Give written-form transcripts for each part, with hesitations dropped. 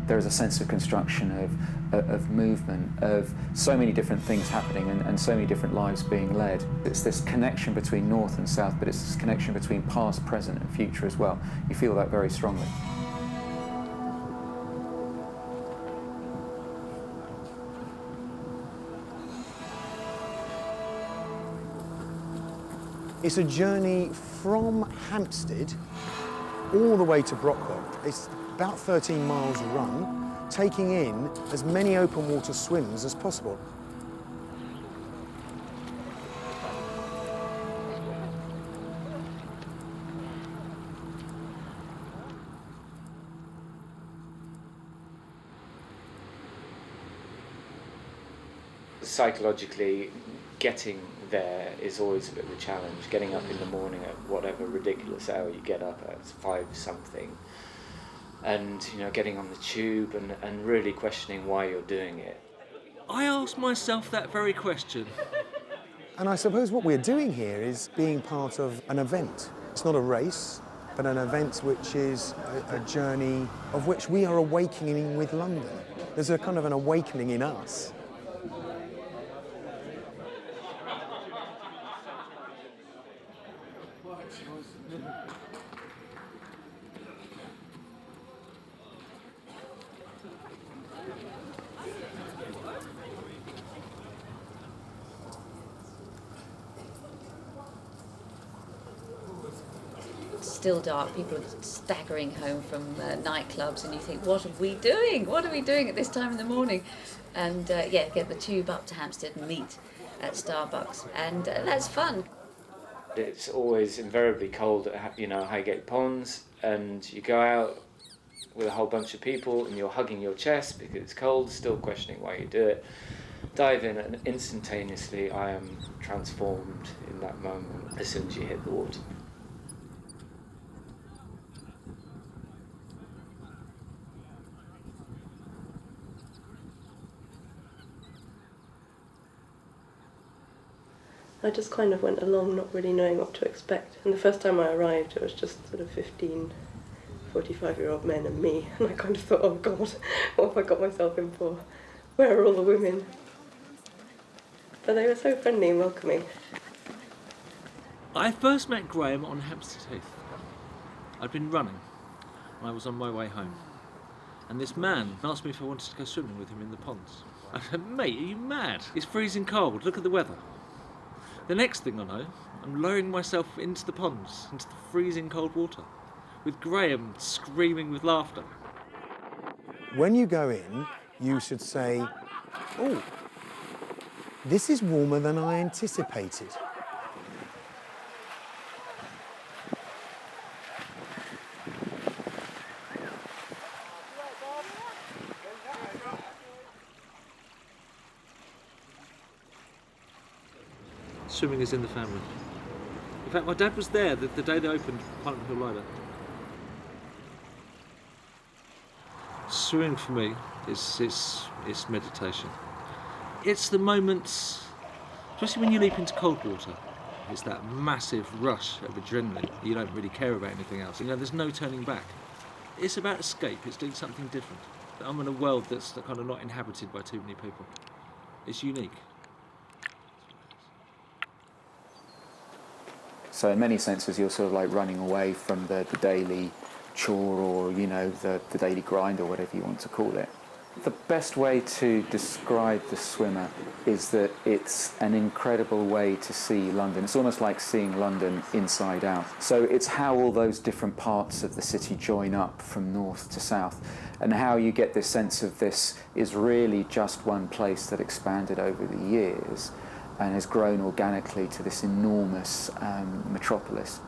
There is a sense of construction, of movement, of so many different things happening and so many different lives being led. It's this connection between north and south, but it's this connection between past, present and future as well. You feel that very strongly. It's a journey from Hampstead all the way to Brockwell. It's about 13 miles run, taking in as many open water swims as possible. Psychologically, getting there is always a bit of a challenge. Getting up in the morning at whatever ridiculous hour you get up at, 5 something, and getting on the tube and really questioning why you're doing it. I asked myself that very question. And I suppose what we're doing here is being part of an event. It's not a race, but an event which is a journey of which we are awakening with London. There's a kind of an awakening in us. Still dark, people are staggering home from nightclubs, and you think, what are we doing? What are we doing at this time in the morning? And get the tube up to Hampstead and meet at Starbucks, and that's fun. It's always invariably cold at Highgate Ponds, and you go out with a whole bunch of people and you're hugging your chest because it's cold, still questioning why you do it. Dive in and instantaneously I am transformed in that moment as soon as you hit the water. I just kind of went along not really knowing what to expect. And the first time I arrived, it was just sort of 15, 45-year-old men and me. And I kind of thought, oh God, what have I got myself in for? Where are all the women? But they were so friendly and welcoming. I first met Graham on Hampstead Heath. I'd been running and I was on my way home. And this man asked me if I wanted to go swimming with him in the ponds. I said, mate, are you mad? It's freezing cold, look at the weather. The next thing I know, I'm lowering myself into the ponds, into the freezing cold water, with Graham screaming with laughter. When you go in, you should say, oh, this is warmer than I anticipated. Swimming is in the family. In fact, my dad was there the day they opened Parliament Hill Lido. Swimming for me is meditation. It's the moments, especially when you leap into cold water, it's that massive rush of adrenaline. You don't really care about anything else. There's no turning back. It's about escape. It's doing something different. I'm in a world that's kind of not inhabited by too many people. It's unique. So in many senses, you're sort of like running away from the daily chore or, the daily grind or whatever you want to call it. The best way to describe the swimmer is that it's an incredible way to see London. It's almost like seeing London inside out. So it's how all those different parts of the city join up from north to south, and how you get this sense of this is really just one place that expanded over the years and has grown organically to this enormous metropolis.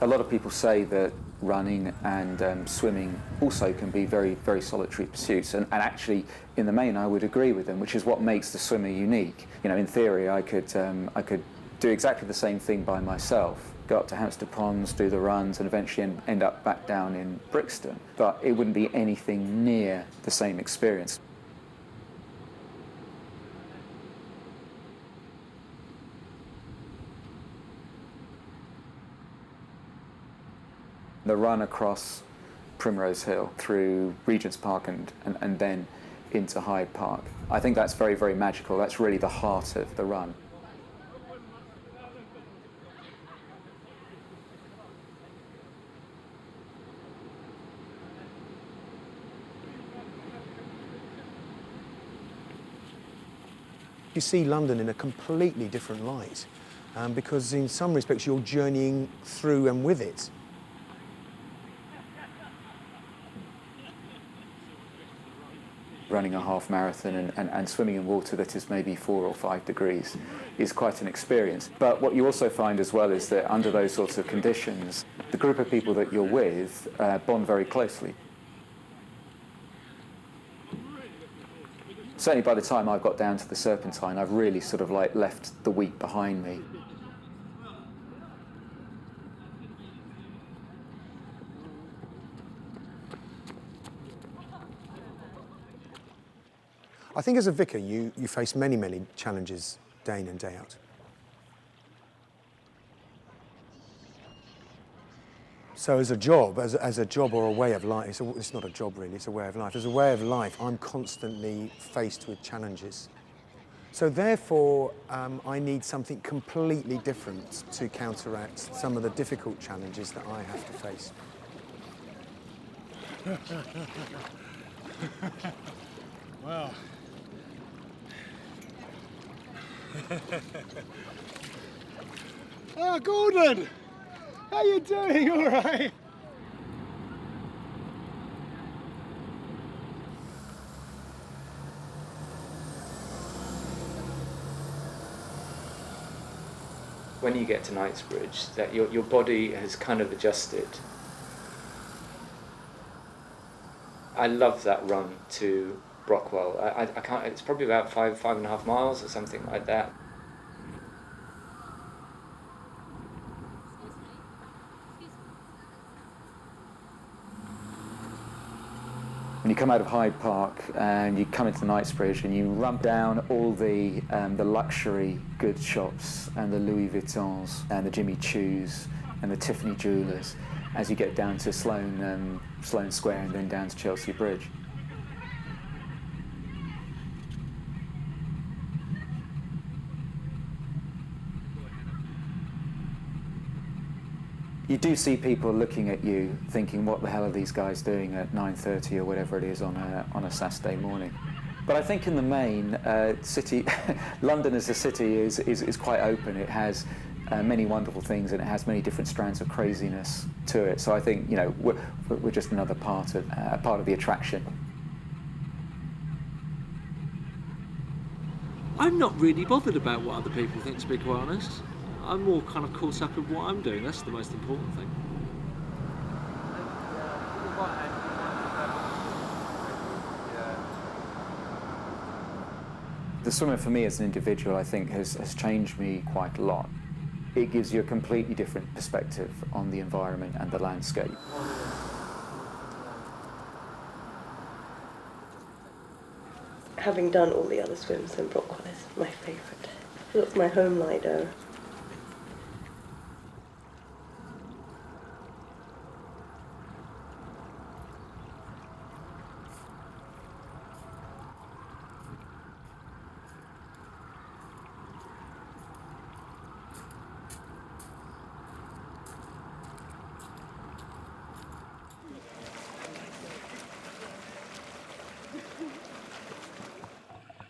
A lot of people say that running and swimming also can be very, very solitary pursuits, and actually, in the main, I would agree with them, which is what makes the swimmer unique. In theory, I could do exactly the same thing by myself, go up to Hampstead Ponds, do the runs, and eventually end up back down in Brixton, but it wouldn't be anything near the same experience. The run across Primrose Hill, through Regent's Park and then into Hyde Park. I think that's very, very magical. That's really the heart of the run. You see London in a completely different light, because in some respects you're journeying through and with it. Running a half marathon and swimming in water that is maybe 4 or 5 degrees is quite an experience. But what you also find as well is that under those sorts of conditions, the group of people that you're with bond very closely. Certainly by the time I got down to the Serpentine, I've really sort of like left the week behind me. I think as a vicar, you face many, many challenges day in and day out. So as a job, as a job or a way of life, it's not a job really, it's a way of life. As a way of life, I'm constantly faced with challenges. So therefore, I need something completely different to counteract some of the difficult challenges that I have to face. Wow. Oh, Gordon! How you doing? All right? When you get to Knightsbridge, that your body has kind of adjusted. I love that run to Brockwell. I can't. It's probably about 5.5 miles or something like that. When you come out of Hyde Park and you come into Knightsbridge and you run down all the luxury goods shops and the Louis Vuittons and the Jimmy Choos and the Tiffany Jewellers as you get down to Sloane Square and then down to Chelsea Bridge. You do see people looking at you thinking, what the hell are these guys doing at 9:30 or whatever it is on a Saturday morning? But I think in the main, London as a city is quite open. It has many wonderful things and it has many different strands of craziness to it. So I think, you know, we're just another part of the attraction. I'm not really bothered about what other people think, to be quite honest. I'm more kind of caught up in what I'm doing. That's the most important thing. The swimming for me as an individual, I think, has changed me quite a lot. It gives you a completely different perspective on the environment and the landscape. Having done all the other swims, then Brockwell is my favourite. It's my home Lido.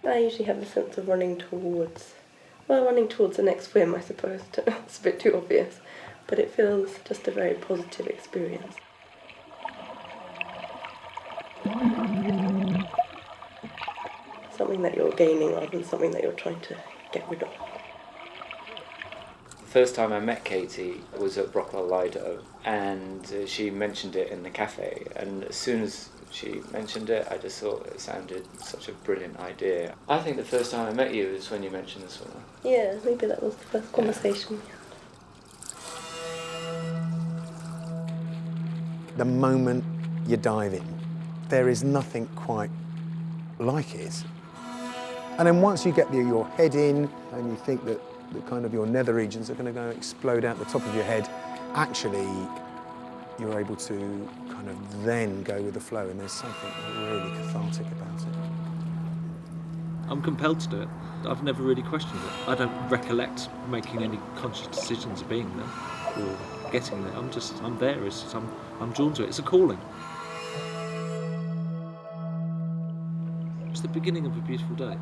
I usually have a sense of running towards the next swim, I suppose. It's a bit too obvious, but it feels just a very positive experience. Something that you're gaining rather than something that you're trying to get rid of. The first time I met Katie was at Brockwell Lido, and she mentioned it in the cafe, and as soon as she mentioned it, I just thought it sounded such a brilliant idea. I think the first time I met you was when you mentioned the swimmer. Yeah, maybe that was the first conversation. The moment you dive in, there is nothing quite like it. And then once you get your head in and you think that the kind of your nether regions are going to go explode out the top of your head, actually you're able to kind of then go with the flow, and there's something really cathartic about it. I'm compelled to do it. I've never really questioned it. I don't recollect making any conscious decisions of being there or getting there. I'm there. I'm drawn to it. It's a calling. It's the beginning of a beautiful day.